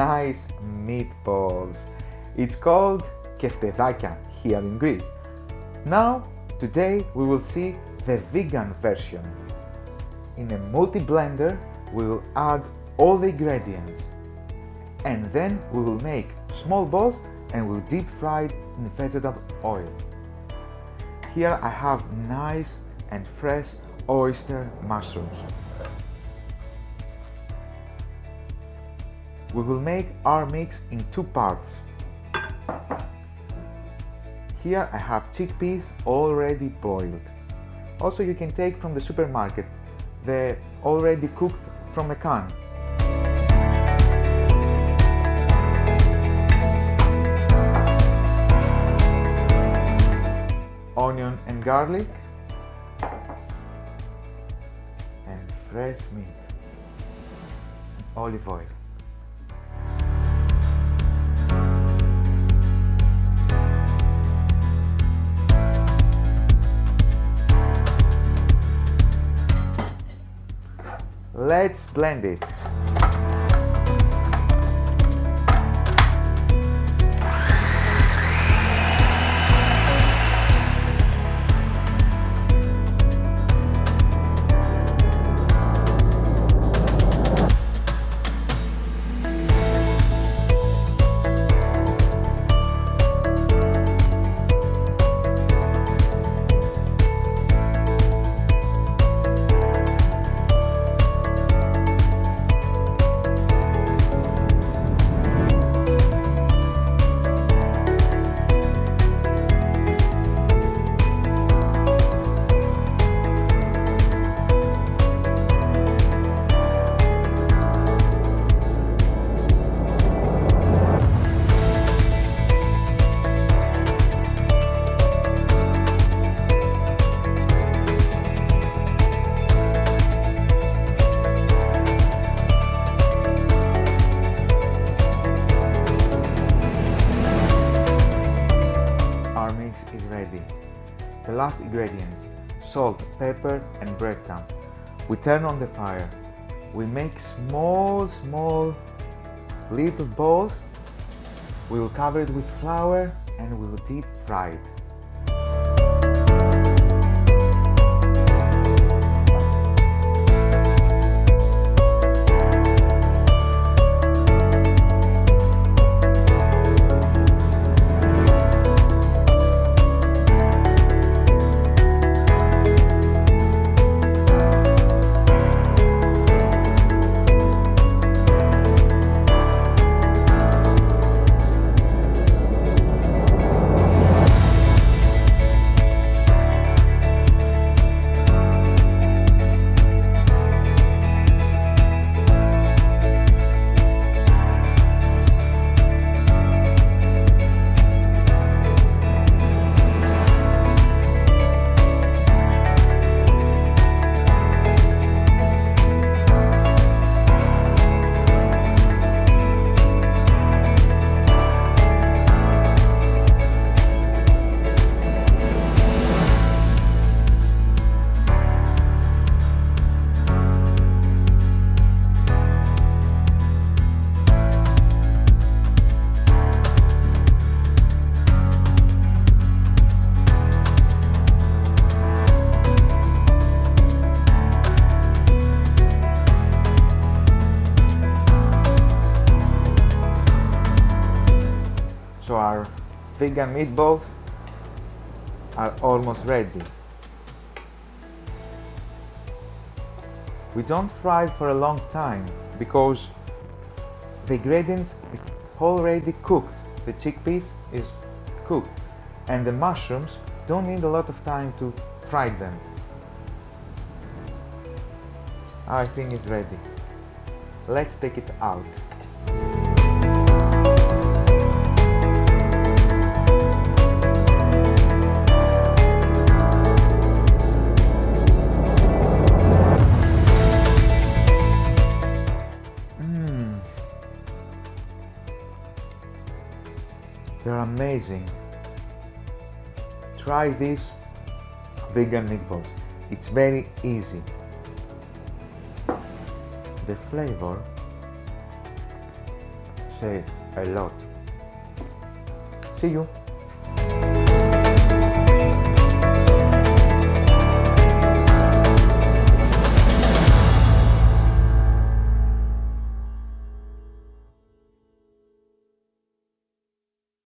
nice meatballs. It's called keftedakia here in Greece. Now, today we will see the vegan version. In a multi-blender, we will add all the ingredients and then we will make small balls and we'll deep fry it in vegetable oil. Here I have nice and fresh oyster mushrooms. We will make our mix in two parts. Here I have chickpeas already boiled. Also, you can take from the supermarket, they're already cooked from a can. Onion and garlic and fresh meat, olive oil. Let's blend it. Is ready. The last ingredients: salt, pepper and breadcrumbs. We turn on the fire. We make small little balls. We will cover it with flour and we will deep fry it. So our vegan meatballs are almost ready. We don't fry for a long time because the ingredients are already cooked. The chickpeas is cooked and the mushrooms don't need a lot of time to fry them. Our thing is ready. Let's take it out. They're amazing. Try these vegan meatballs. It's very easy. The flavor say a lot. See you!